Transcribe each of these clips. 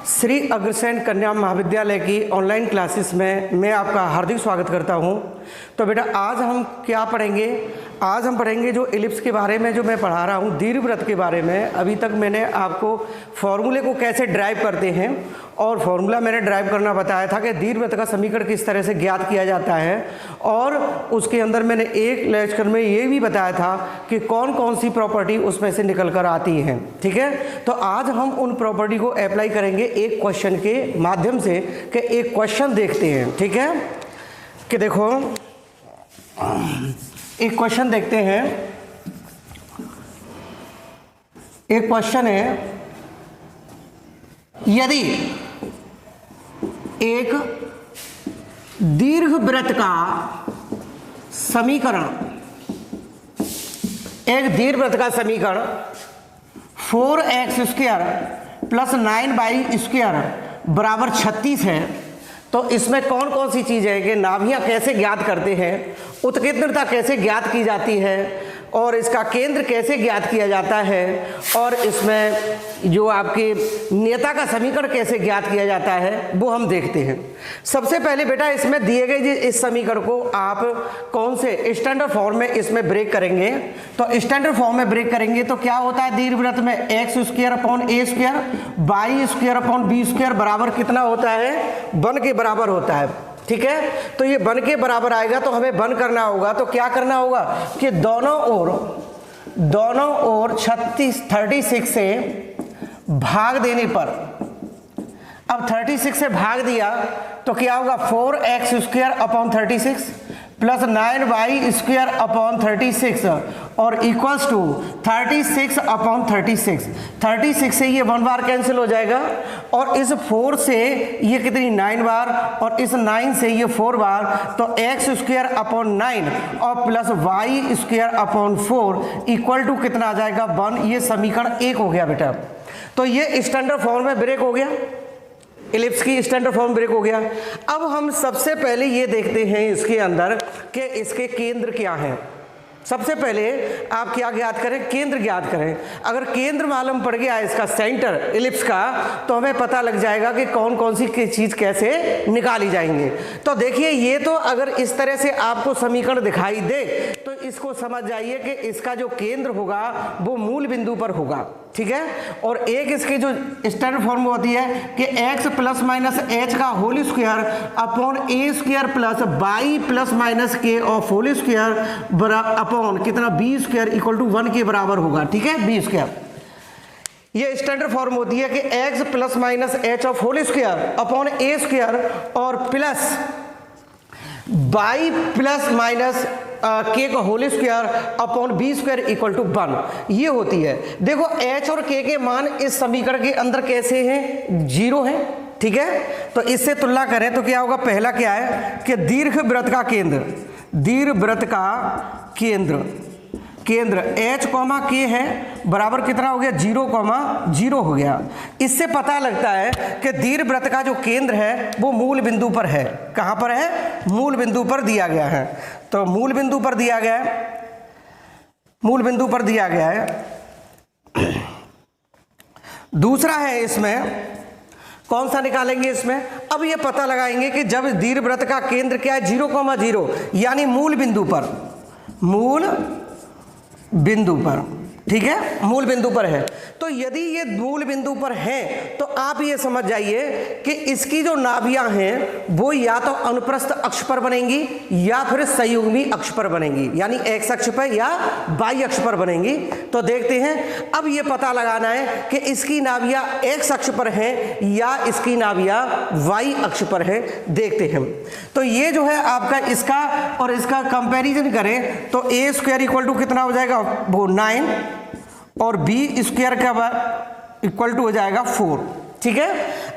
श्री अग्रसेन कन्या महाविद्यालय की ऑनलाइन क्लासेस में मैं आपका हार्दिक स्वागत करता हूं। तो बेटा आज हम क्या पढ़ेंगे? आज हम पढ़ेंगे जो एलिप्स के बारे में जो मैं पढ़ा रहा हूं, दीर्घवृत्त के बारे में। अभी तक मैंने आपको फॉर्मूले को कैसे ड्राइव करते हैं और फॉर्मूला मैंने ड्राइव करना बताया था कि दीर्घवृत्त का समीकरण किस तरह से ज्ञात किया जाता है, और उसके अंदर मैंने एक लेक्चर में ये भी बताया था कि कौन कौन सी प्रॉपर्टी उसमें से निकल कर आती हैं। ठीक है, तो आज हम उन प्रॉपर्टी को अप्लाई करेंगे एक क्वेश्चन के माध्यम से कि एक क्वेश्चन देखते हैं। ठीक है, कि देखो एक क्वेश्चन देखते हैं। एक क्वेश्चन है, यदि एक दीर्घवृत्त का समीकरण 4x² प्लस 9y² बराबर 36 है, तो इसमें कौन कौन सी चीज़ है कि नाभियाँ कैसे ज्ञात करते हैं, उत्केंद्रता कैसे ज्ञात की जाती है, और इसका केंद्र कैसे ज्ञात किया जाता है, और इसमें जो आपके नियता का समीकरण कैसे ज्ञात किया जाता है, वो हम देखते हैं। सबसे पहले बेटा इसमें दिए गए इस समीकरण को आप कौन से स्टैंडर्ड फॉर्म में इसमें ब्रेक करेंगे। तो स्टैंडर्ड फॉर्म में ब्रेक करेंगे तो क्या होता है दीर्घवृत्त में x² y² b² बराबर कितना होता है? 1 के बराबर होता है। ठीक है, तो ये 1 के बराबर आएगा तो हमें 1 करना होगा। तो क्या करना होगा कि दोनों ओर 36 से भाग देने पर, अब 36 से भाग दिया तो क्या होगा 4x² 36 प्लस 9y² 36 और इक्वल्स टू 36 से ये 1 बार कैंसिल हो जाएगा, और इस 4 से ये कितनी 9 बार, और इस 9 से ये 4 बार, तो x² 9 और प्लस y² 4 इक्वल टू कितना आ जाएगा 1। ये समीकरण 1 हो गया बेटा। तो ये स्टैंडर्ड फॉर्म में ब्रेक हो गया, एलिप्स की स्टैंडर्ड फॉर्म ब्रेक हो गया। अब हम सबसे पहले ये देखते हैं इसके अंदर कि इसके केंद्र क्या हैं। सबसे पहले आप क्या ज्ञात करें? केंद्र ज्ञात करें। अगर केंद्र मालूम पड़ गया इसका सेंटर एलिप्स का, तो हमें पता लग जाएगा कि कौन कौन सी चीज़ कैसे निकाली जाएंगे। तो देखिए, ये तो अगर इस तरह से आपको समीकरण दिखाई दे तो इसको समझ जाइए कि इसका जो केंद्र होगा वो मूल बिंदु पर होगा। ठीक है, और एक इसकी जो स्टैंडर्ड फॉर्म होती है कि x प्लस माइनस h का whole square upon a² plus y plus minus k of whole square upon कितना b² इक्वल टू 1 के बराबर होगा। ठीक है, b²। ये स्टैंडर्ड फॉर्म होती है कि x plus minus h of whole square upon a² और plus y plus minus k का whole square upon b² equal to 1, ये होती है। देखो h और k के मान इस समीकरण के अंदर कैसे हैं? 0 हैं। ठीक है, तो इससे तुलना करें तो क्या होगा? पहला क्या है कि दीर्घवृत्त का केंद्र h, k है बराबर कितना हो गया? 0, हो गया। इससे पता लगता है कि दीर्घवृत्त का जो केंद्र है वो मूल बिंदु पर है। कहाँ पर है? मूल बिंदु पर दिया गया है। तो मूल बिंदु पर दिया गया है। दूसरा है इसमें कौन सा निकालेंगे इसमें? अब ये पता लगाएंगे कि जब दीर्घवृत्त का केंद्र क्या है 0,0 यानी मूल बिंदु पर। ठीक है, मूल बिंदु पर है। तो यदि ये मूल बिंदु पर है तो आप ये समझ जाइए कि इसकी जो नाभियां हैं वो या तो अनुप्रस्थ अक्ष पर बनेंगी या फिर संयुग्मी अक्ष पर बनेंगी, यानी x अक्ष पर या y अक्ष पर बनेंगी। तो देखते हैं, अब ये पता लगाना है कि इसकी नाभियां x अक्ष पर हैं या इसकी नाभियां y अक्ष पर हैं। देखते हैं, तो ये जो है आपका इसका और इसका कंपैरिजन करें तो a² इक्वल टू कितना हो जाएगा? वो 9 और b² का इक्वल टू हो जाएगा 4। ठीक है,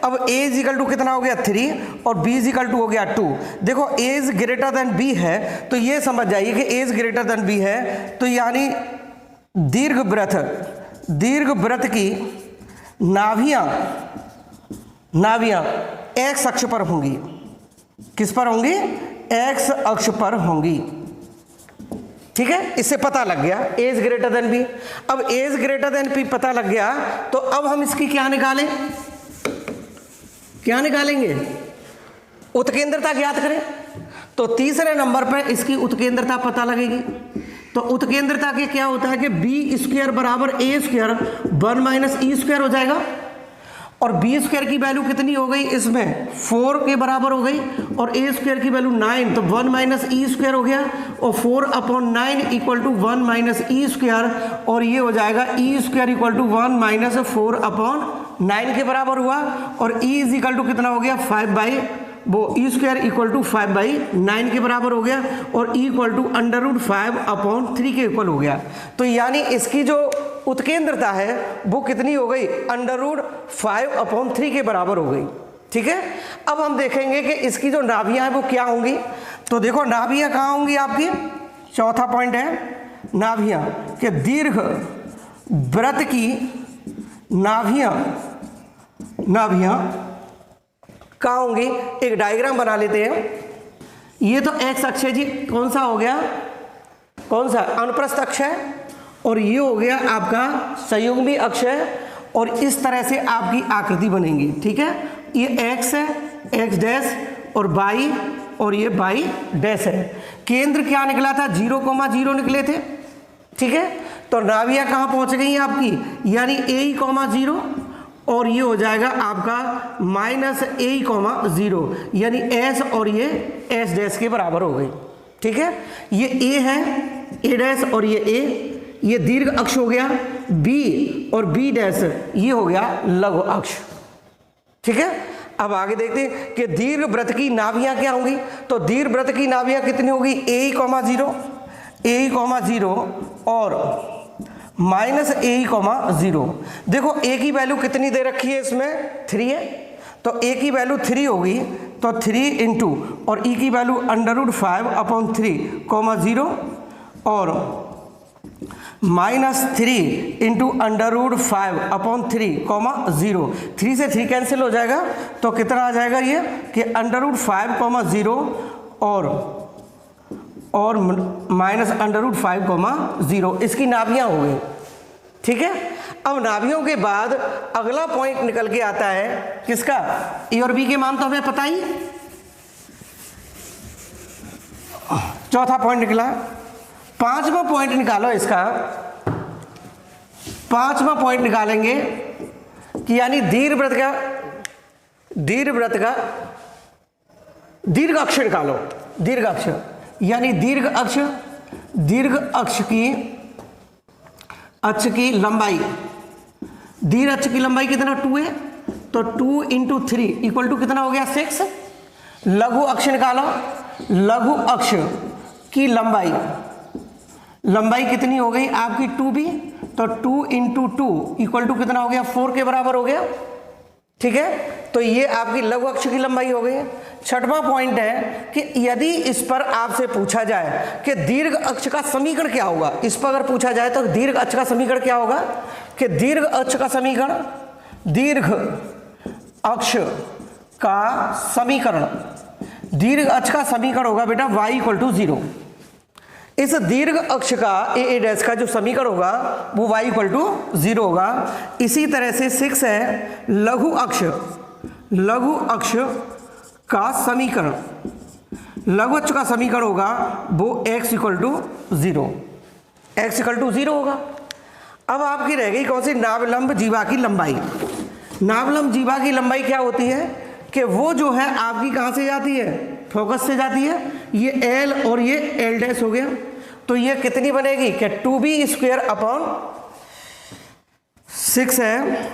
अब a इक्वल टू कितना हो गया 3 और b इक्वल टू हो गया 2। देखो a is greater than b है, तो ये समझ जाइए कि a is greater than b है, तो यानी दीर्घवृत्त की नाभियां x अक्ष पर होंगी। किस पर होंगी? x अक्ष पर होंगी। ठीक है, इससे पता लग गया ए इज ग्रेटर देन बी। अब ए इज ग्रेटर देन बी पता लग गया तो अब हम इसकी क्या निकालें, क्या निकालेंगे? उत्केंद्रता ज्ञात करें। तो तीसरे नंबर पर इसकी उत्केंद्रता पता लगेगी। तो उत्केंद्रता के क्या होता है कि बी स्क्वायर बराबर ए स्क्वायर 1 माइनस ई स्क्वायर हो जाएगा। और बी स्क्वायर की वैल्यू कितनी हो गई इसमें 4 के बराबर हो गई, और ए स्क्वायर की वैल्यू 9, तो 1 माइनस ई स्क्वायर हो गया, और 4/9 equal to 1 minus e square, और ये हो जाएगा e square equal to 1 minus 4/9 के बराबर हुआ। और ई इज इक्वल टू कितना हो गया 5 वो ई स्क्वायर इक्वल टू 5/9 के बराबर हो गया, और ई इक्वल टू √5/3 के इक्वल हो गया। तो यानी इसकी जो उत्केंद्रता है वो कितनी हो गई √5/3 के बराबर हो गई। ठीक है, अब हम देखेंगे कि इसकी जो नाभियां हैं वो क्या होंगी। तो देखो नाभियां कहाँ होंगी आपकी, चौथा पॉइंट है नाभियां कि दीर्घ वृत्त की नाभियां कहाँ होंगी। एक डायग्राम बना लेते हैं। ये तो एक्स अक्ष है जी, कौन सा हो गया, कौन सा अनुप्रस्थ अक्ष है, और ये हो गया आपका संयुग्मी अक्ष है, और इस तरह से आपकी आकृति बनेगी। ठीक है, ये एक्स है, एक्स डैश, और वाई, और ये वाई डैश है। केंद्र क्या निकला था 0,0 निकले थे। ठीक है, तो नाभियां कहाँ पहुंच गई हैं आपकी, यानी A,0, और ये हो जाएगा आपका -A,0, यानी S, और ये S डैश के बराबर हो गई। ठीक है, ये A है, A डैश, और ये A, ये दीर्घ अक्ष हो गया, B और B डैश ये हो गया लघु अक्ष। ठीक है, अब आगे देखते हैं कि दीर्घ वृत्त की नाभियां क्या होंगी। तो दीर्घ वृत्त की नाभियां कितनी होगी A,0, A,0 और -A,0। देखो A की वैल्यू कितनी दे रखी है इसमें 3 है, तो A की वैल्यू 3 होगी, तो 3 इंटू और E की वैल्यू √5/3, 0 और -3 इंटू √5/3, 0। 3 से 3 कैंसिल हो जाएगा, तो कितना आ जाएगा ये कि √5,0 और -√5,0 इसकी नाभियां हो गई। ठीक है, अब नाभियों के बाद अगला पॉइंट निकल के आता है किसका, ए और बी के मान तो हमें पता ही। चौथा पॉइंट निकला, पांचवा पॉइंट निकालो इसका। पांचवा पॉइंट निकालेंगे कि यानी दीर्घ अक्ष निकालो। दीर्घ अक्ष यानी दीर्घ अक्ष की लंबाई, दीर्घ अक्ष की लंबाई कितना 2 है, तो 2 इंटू 3 इक्वल टू कितना हो गया 6। लघु अक्ष निकालो, लघु अक्ष की लंबाई कितनी हो गई आपकी 2b, तो 2 इंटू 2 इक्वल टू कितना हो गया 4 के बराबर हो गया। ठीक है, तो ये आपकी लघु अक्ष की लंबाई हो गई। छठवां पॉइंट है कि यदि इस पर आपसे पूछा जाए कि दीर्घ अक्ष का समीकरण क्या होगा, इस पर अगर पूछा जाए तो दीर्घ अक्ष का समीकरण क्या होगा, कि दीर्घ अक्ष का समीकरण, दीर्घ अक्ष का समीकरण होगा बेटा y = 0। इस दीर्घ अक्ष का ए डैश का जो समीकरण होगा वो y = 0 होगा। इसी तरह से 6 है लघु अक्ष का समीकरण, लघु अक्ष का समीकरण होगा वो x = 0 होगा। अब आपकी रह गई कौन सी, नाभिलंब जीवा की लंबाई। नाभिलंब जीवा की लंबाई क्या होती है कि वो जो है आपकी कहाँ से जाती है, फोकस से जाती है। ये L और ये L डैश हो गया, तो ये कितनी बनेगी कि 2b² है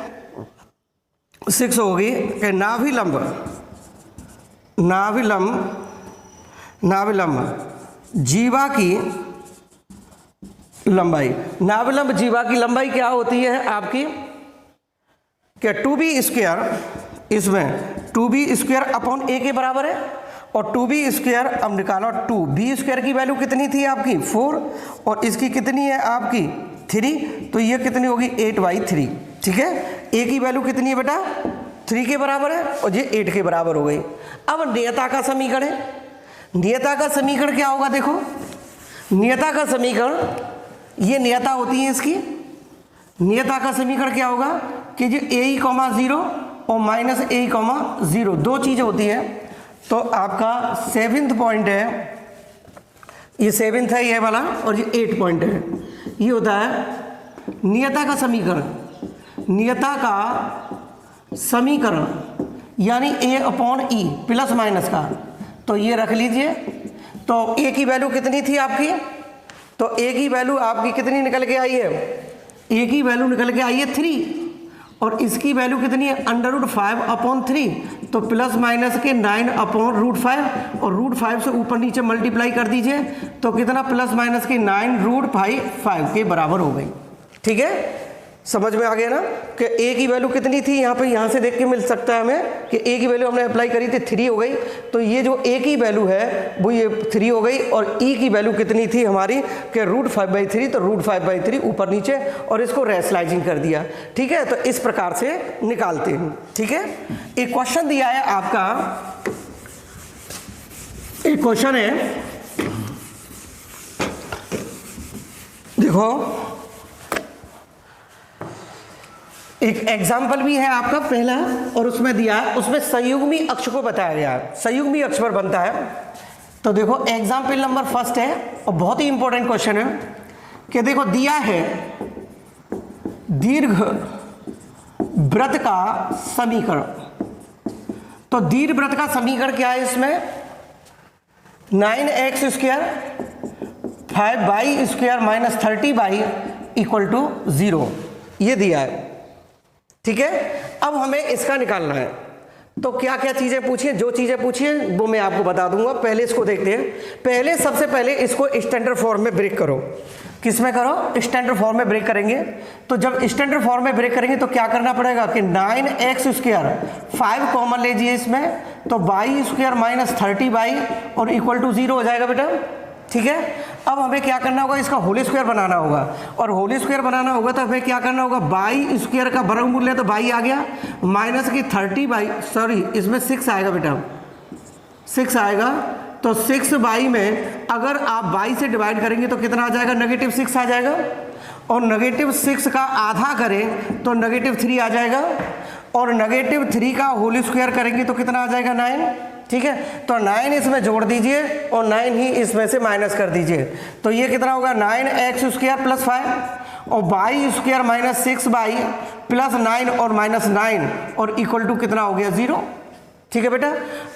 6 होगी कि नाभिलंब जीवा की लंबाई, नाभिलंब जीवा की लंबाई क्या होती है आपकी कि 2b², इसमें 2b² a के बराबर है, और 2b² अब निकालो 2b² की वैल्यू कितनी थी आपकी 4, और इसकी कितनी है आपकी 3, तो ये कितनी होगी 8/3। ठीक है, a की वैल्यू कितनी है बेटा 3 के बराबर है, और ये 8 के बराबर हो गई। अब नियता का समीकरण है, नियता का समीकरण क्या होगा, देखो नियता का समीकरण, ये नियता होती है इसकी, नियता का समीकरण क्या होगा कि जो A,0 और माइनस ए कॉमा 0, दो चीज़ें होती हैं। तो आपका 7th पॉइंट है, ये 7th है ये वाला, और ये 8 पॉइंट है। ये होता है नियता का समीकरण, नियता का समीकरण यानी ए अपॉन ई प्लस माइनस का। तो ये रख लीजिए। तो ए की वैल्यू कितनी थी आपकी, तो ए की वैल्यू आपकी कितनी निकल के आई है, ए की वैल्यू निकल के आई है 3, और इसकी वैल्यू कितनी है √5/3, तो प्लस माइनस के 9/√5, और √5 से ऊपर नीचे मल्टीप्लाई कर दीजिए तो कितना प्लस माइनस के 9√5 के बराबर हो गई। ठीक है, समझ में आ गया ना कि ए की वैल्यू कितनी थी, यहाँ पे यहाँ से देख के मिल सकता है हमें कि ए की वैल्यू हमने अप्लाई करी थी 3 हो गई। तो ये जो ए की वैल्यू है वो ये 3 हो गई, और ई की वैल्यू कितनी थी हमारी कि √5/3, तो √5/3 ऊपर नीचे, और इसको रैशनलाइजिंग कर दिया। ठीक है, तो इस प्रकार से निकालते हैं। ठीक है, एक क्वेश्चन दिया है आपका, एक क्वेश्चन है, देखो एक एग्जाम्पल भी है आपका पहला, और उसमें दिया है, उसमें संयुग्मी अक्ष को बताया गया है, संयुग्मी अक्ष पर बनता है। तो देखो एग्जाम्पल नंबर 1 है, और बहुत ही इंपॉर्टेंट क्वेश्चन है कि देखो दिया है दीर्घ वृत्त का समीकरण। तो दीर्घ वृत्त का समीकरण क्या है, इसमें 9x² 5y² - 30y = 0 ये दिया है। ठीक है, अब हमें इसका निकालना है। तो क्या क्या चीजें पूछिए, जो चीजें पूछिए वो मैं आपको बता दूंगा। पहले इसको देखते हैं। पहले सबसे पहले इसको स्टैंडर्ड फॉर्म में ब्रेक करो। किस में करो, स्टैंडर्ड फॉर्म में ब्रेक करेंगे। तो जब स्टैंडर्ड फॉर्म में ब्रेक करेंगे तो क्या करना पड़ेगा कि 9x², 5 कॉमन लीजिए इसमें, तो y² - 30y और =0 हो जाएगा बेटा। ठीक है, अब हमें क्या करना होगा, इसका होल स्क्वायर बनाना होगा, और होल स्क्वायर बनाना होगा तो हमें क्या करना होगा, y² का वर्गमूल है तो y आ गया, माइनस की 30y, सॉरी इसमें 6 आएगा बेटा, 6 आएगा। तो 6y में अगर आप y से डिवाइड करेंगे तो कितना आ जाएगा, -6 आ जाएगा, और -6 का आधा करें तो -3 आ जाएगा, और -3 का होल स्क्वायर करेंगे तो कितना आ जाएगा, 9। ठीक है, तो 9 इसमें जोड़ दीजिए और 9 ही इसमें से माइनस कर दीजिए। तो ये कितना होगा, 9x² + 5 और y² - 6y + 9 और -9 और = कितना हो गया, 0। ठीक है बेटा,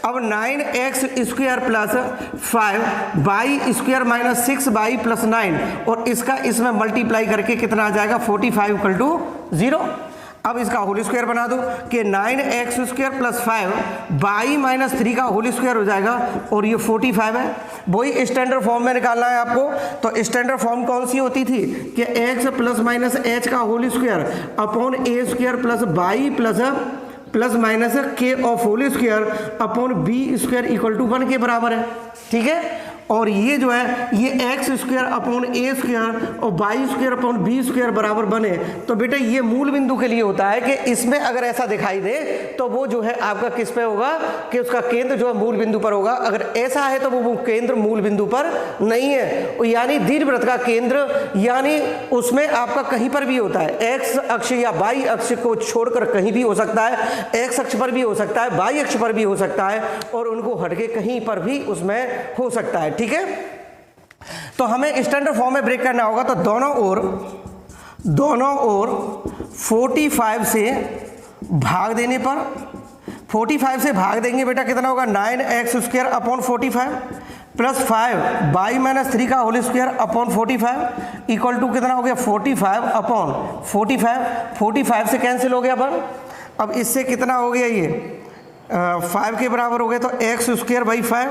अब 9x² + 5 y² - 6y + 9 और इसका इसमें मल्टीप्लाई करके कितना आ जाएगा, 45 = 0। अब इसका होल स्क्वायर बना दो कि 9x² + 5 y - 3 का होल स्क्वायर हो जाएगा, और ये 45 है। वही स्टैंडर्ड फॉर्म में निकालना है आपको। तो स्टैंडर्ड फॉर्म कौन सी होती थी कि x ± h का whole square upon a² + y + k of whole square upon b² = 1 के बराबर है। ठीक है, और ये जो है ये x² अपॉन a² और y² अपॉन b² बराबर बने, तो बेटा ये मूल बिंदु के लिए होता है कि इसमें अगर ऐसा दिखाई दे तो वो जो है आपका किस पे होगा कि उसका केंद्र जो है मूल बिंदु पर होगा। अगर ऐसा है तो वो केंद्र मूल बिंदु पर नहीं है, यानी दीर्घवृत्त का केंद्र यानी उसमें आपका कहीं पर भी होता है, x अक्ष या y अक्ष को छोड़कर कहीं भी हो सकता है, x अक्ष पर भी हो सकता है, y अक्ष पर भी हो सकता है, और उनको हटके कहीं पर भी उसमें हो सकता है। ठीक है, तो हमें स्टैंडर्ड फॉर्म में ब्रेक करना होगा। तो दोनों ओर 45 से भाग देने पर, 45 से भाग देंगे बेटा कितना होगा, 9x² अपॉन 45 + 5 y - 3 का होल स्क्वायर अपॉन 45 = कितना हो गया, 45 अपॉन 45 से कैंसिल हो गया पर। अब इससे कितना हो गया, ये 5 के बराबर हो गया, तो x² / 5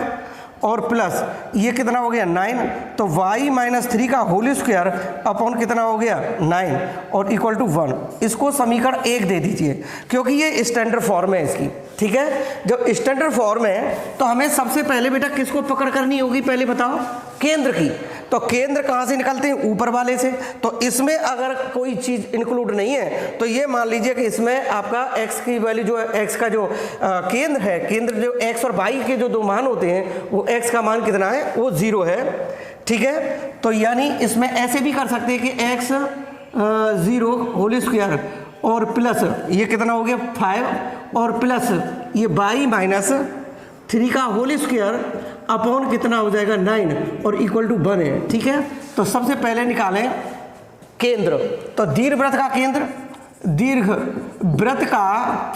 और प्लस ये कितना हो गया, 9, तो y - 3 का होल स्क्वायर अपॉन कितना हो गया, 9 और = 1। इसको समीकरण 1 दे दीजिए क्योंकि ये स्टैंडर्ड फॉर्म है इसकी। ठीक है, जब स्टैंडर्ड फॉर्म है तो हमें सबसे पहले बेटा किसको पकड़ करनी होगी, पहले बताओ, केंद्र की। तो केंद्र कहाँ से निकलते हैं, ऊपर वाले से। तो इसमें अगर कोई चीज़ इंक्लूड नहीं है तो ये मान लीजिए कि इसमें आपका x की वैल्यू जो है, x का जो केंद्र है, केंद्र जो x और y के जो दो मान होते हैं वो x का मान कितना है, वो 0 है। ठीक है, तो यानी इसमें ऐसे भी कर सकते हैं कि x 0 होल स्क्वायर और प्लस ये कितना हो गया 5 और प्लस ये बाई माइनस 3 का होल स्क्वायर अपॉन कितना हो जाएगा 9 और इक्वल टू 1 है। ठीक है, तो सबसे पहले निकालें केंद्र। तो दीर्घवृत्त का केंद्र, दीर्घवृत्त का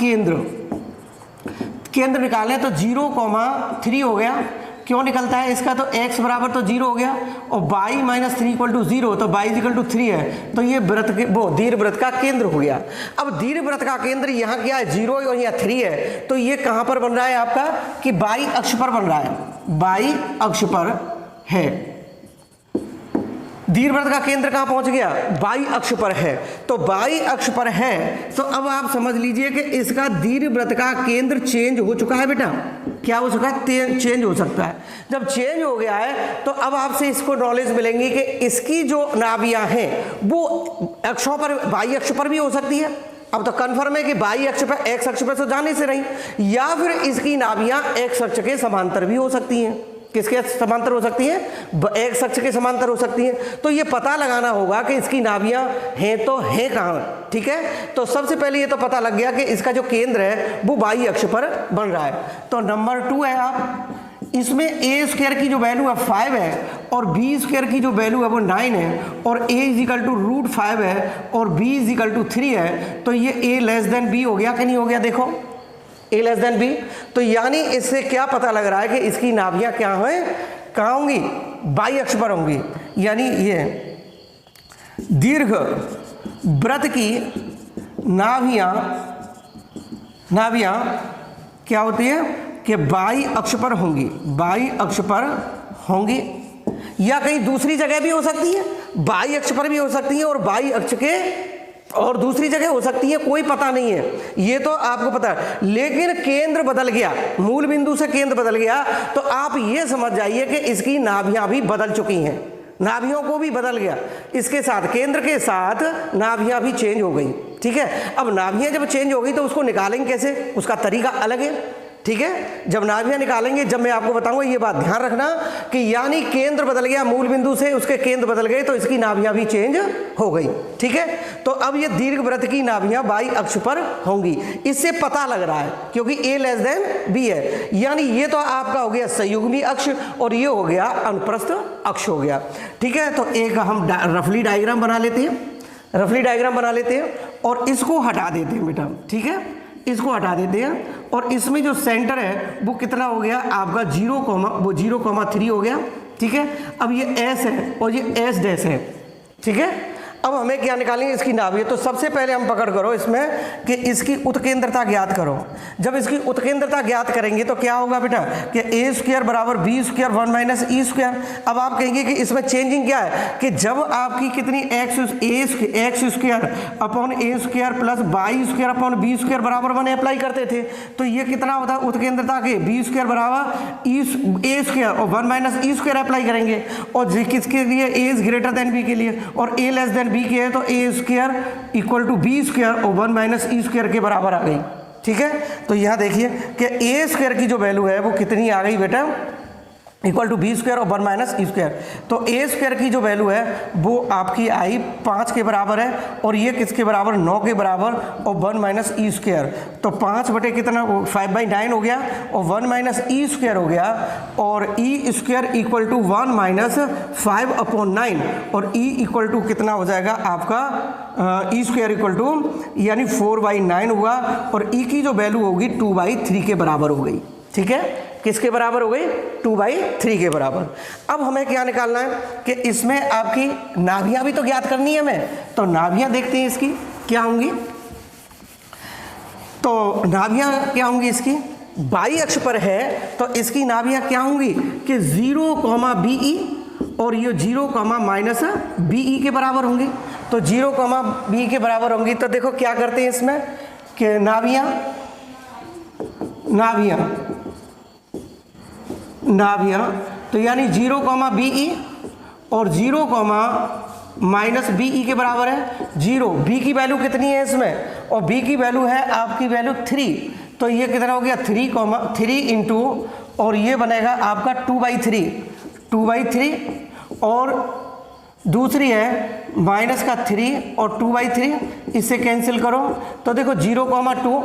केंद्र निकालें तो 0,3 हो गया। क्यों निकलता है इसका? तो x बराबर तो 0 हो गया और y माइनस 3 इक्वल टू 0, तो y इक्वल टू 3 है। तो ये वृत्त के वो दीर्घवृत्त का केंद्र हो गया। अब दीर्घवृत्त का केंद्र यहाँ क्या है? 0 और यहाँ 3 है। तो ये कहाँ पर बन रहा है आपका? कि y अक्ष पर बन रहा है, y अक्ष पर है। दीर्घवृत्त का केंद्र कहाँ पहुंच गया? y अक्ष पर है। तो y अक्ष पर है तो अब आप समझ लीजिए कि इसका दीर्घवृत्त का केंद्र चेंज हो चुका है बेटा। क्या हो चुका है? चेंज हो सकता है। जब चेंज हो गया है तो अब आपसे इसको नॉलेज मिलेंगी कि इसकी जो नाभियां हैं वो अक्षों पर, y अक्ष पर भी हो सकती है। अब तो कन्फर्म है कि y अक्ष पर, x अक्ष पर तो जाने से रही, या फिर इसकी नाभियां x अक्ष के समांतर भी हो सकती हैं। किसके समांतर हो सकती हैं? x अक्ष के समांतर हो सकती हैं। तो ये पता लगाना होगा कि इसकी नाभियां हैं तो हैं कहाँ। ठीक है, तो सबसे पहले ये तो पता लग गया कि इसका जो केंद्र है वो y अक्ष पर बन रहा है। तो नंबर 2 है आप, इसमें a स्क्वायर की जो वैल्यू है 5 है और b स्क्वायर की जो वैल्यू है वो 9 है और a इजिकल टू रूट 5 है और b इजिकल टू 3 है। तो ये a लेस देन b हो गया कि नहीं हो गया? देखो a लेस देन b। तो यानी इससे क्या पता लग रहा है कि इसकी नाभियां क्या हैं, कहाँ होंगी? y अक्ष पर होंगी। यानी ये दीर्घ वृत्त की नाभियां क्या होती है कि y अक्ष पर होंगी, y अक्ष पर होंगी, या कहीं दूसरी जगह भी हो सकती है, y अक्ष पर भी हो सकती है और y अक्ष के और दूसरी जगह हो सकती है, कोई पता नहीं है, ये तो आपको पता है। लेकिन केंद्र बदल गया, मूल बिंदु से केंद्र बदल गया तो आप ये समझ जाइए कि इसकी नाभियां भी बदल चुकी हैं, नाभियों को भी बदल गया इसके साथ, केंद्र के साथ नाभियां भी चेंज हो गई। ठीक है, अब नाभियां जब चेंज हो गई तो उसको निकालेंगे कैसे? उसका तरीका अलग है। ठीक है, जब नाभियां निकालेंगे, जब मैं आपको बताऊंगा, ये बात ध्यान रखना कि यानी केंद्र बदल गया, मूल बिंदु से उसके केंद्र बदल गए तो इसकी नाभियां भी चेंज हो गई। ठीक है, तो अब ये दीर्घवृत्त की नाभियां y अक्ष पर होंगी, इससे पता लग रहा है क्योंकि a लेस देन b है। यानी ये तो आपका हो गया संयुग्मी अक्ष और ये हो गया अनुप्रस्थ अक्ष हो गया। ठीक है, तो एक हम रफली डायग्राम बना लेते हैं, और इसको हटा देते हैं बेटा। ठीक है, इसको हटा देते हैं और इसमें जो सेंटर है वो कितना हो गया आपका 0,3 हो गया। ठीक है, अब ये S है और ये S डैश है। ठीक है, अब हमें क्या निकालेंगे? इसकी नाभियां। तो सबसे पहले हम पकड़ करो इसमें कि इसकी उत्केंद्रता ज्ञात करो। जब इसकी उत्केंद्रता ज्ञात करेंगे तो क्या होगा बेटा कि a स्क्वायर बराबर b square 1 minus e square. अब आप कहेंगे कि इसमें चेंजिंग क्या है कि जब आपकी कितनी X square upon A square plus Y square upon B square बराबर 1 अप्लाई करते थे तो ये कितना होता है उत्केंद्रता के b स्क्वायर बराबर ए स्क्वायर और 1 माइनस ई स्क्वायर अप्लाई करेंगे, और किसके लिए? a is greater than b के लिए, और a लेस देन b के है तो a square equal to b square और 1 माइनस ई स्क्वायर के बराबर आ गई। ठीक है, तो यहाँ देखिए कि a स्क्वायर की जो वैल्यू है वो कितनी आ गई बेटा? इक्वल टू बी स्क्वायर और 1 माइनस ई स्क्वायर। तो ए स्क्वायर की जो वैल्यू है वो आपकी आई 5 के बराबर है और ये किसके बराबर? 9 के बराबर और 1 माइनस ई स्क्वायर। तो 5 बटे कितना? 5/9 हो गया और 1 माइनस ई स्क्वायर हो गया और ई स्क्वायर इक्वल टू 1 माइनस 5/9 और ई इक्वल टू कितना हो जाएगा आपका? ई स्क्वायर इक्वल टू यानी 4/9 हुआ और ई की जो वैल्यू होगी 2/3 के बराबर हो गई। ठीक है, किसके बराबर हो गई? 2/3 के बराबर। अब हमें क्या निकालना है कि इसमें आपकी नाभियां भी तो ज्ञात करनी है हमें, तो नाभियां देखते हैं इसकी क्या होंगी। तो नाभियां क्या होंगी इसकी? y अक्ष पर है तो इसकी नाभियां क्या होंगी कि 0,be और ये 0,-be के बराबर होंगी। तो 0,b के बराबर होंगी तो देखो क्या करते हैं इसमें कि नाभियां तो यानी 0,be और 0,-be के बराबर है 0। b की वैल्यू कितनी है इसमें? और b की वैल्यू है आपकी वैल्यू 3, तो ये कितना हो गया? 3 इंटू और ये बनेगा आपका 2/3 और दूसरी है माइनस का 3 और 2/3, इससे कैंसिल करो तो देखो 0,2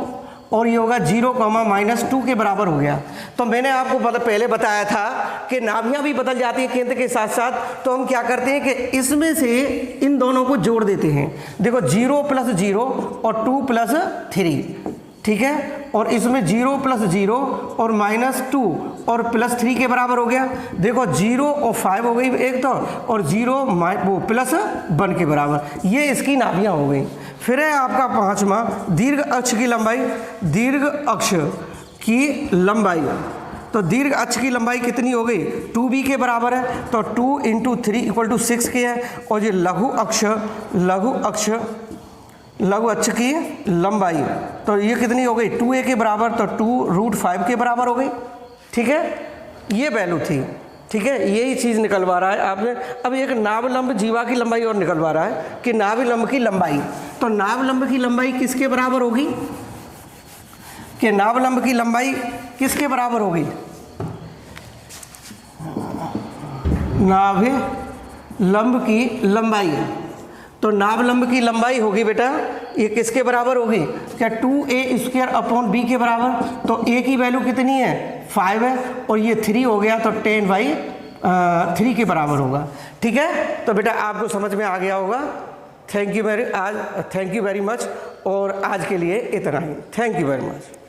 और ये होगा 0, -2 के बराबर हो गया। तो मैंने आपको पहले बताया था कि नाभियां भी बदल जाती हैं केंद्र के साथ साथ, तो हम क्या करते हैं कि इसमें से इन दोनों को जोड़ देते हैं। देखो 0 + 0 और 2 + 3, ठीक है, और इसमें 0 + 0 और -2 और +3 के बराबर हो गया। देखो 0 और 5 हो गई एक तो, और 0 वो +1 के बराबर, ये इसकी नाभियां हो गई। फिर है आपका पांचवा दीर्घ अक्ष की लंबाई। दीर्घ अक्ष की लंबाई, तो दीर्घ अक्ष की लंबाई कितनी हो गई, 2b के बराबर है, तो 2 × 3 = 6 के है। और ये लघु अक्ष की लंबाई, तो ये कितनी हो गई, 2a के बराबर, तो 2√5 के बराबर हो गई। ठीक है, ये वैल्यू थी। ठीक है, यही चीज़ निकलवा रहा है आपने। अब एक नाभलंब जीवा की लंबाई और निकलवा रहा है कि नाभलंब की लंबाई, तो नाभलंब की लंबाई किसके बराबर होगी, कि नाभलंब की लंबाई किसके बराबर होगी, नाभलंब की लंबाई, तो नाभलंब की लंबाई होगी बेटा ये किसके बराबर होगी, क्या 2a² b के बराबर। तो a की वैल्यू कितनी है, 5 है, और ये 3 हो गया, तो 10/3 के बराबर होगा। ठीक है, तो बेटा आपको समझ में आ गया होगा। थैंक यू वेरी मच, और आज के लिए इतना ही। Thank you very much.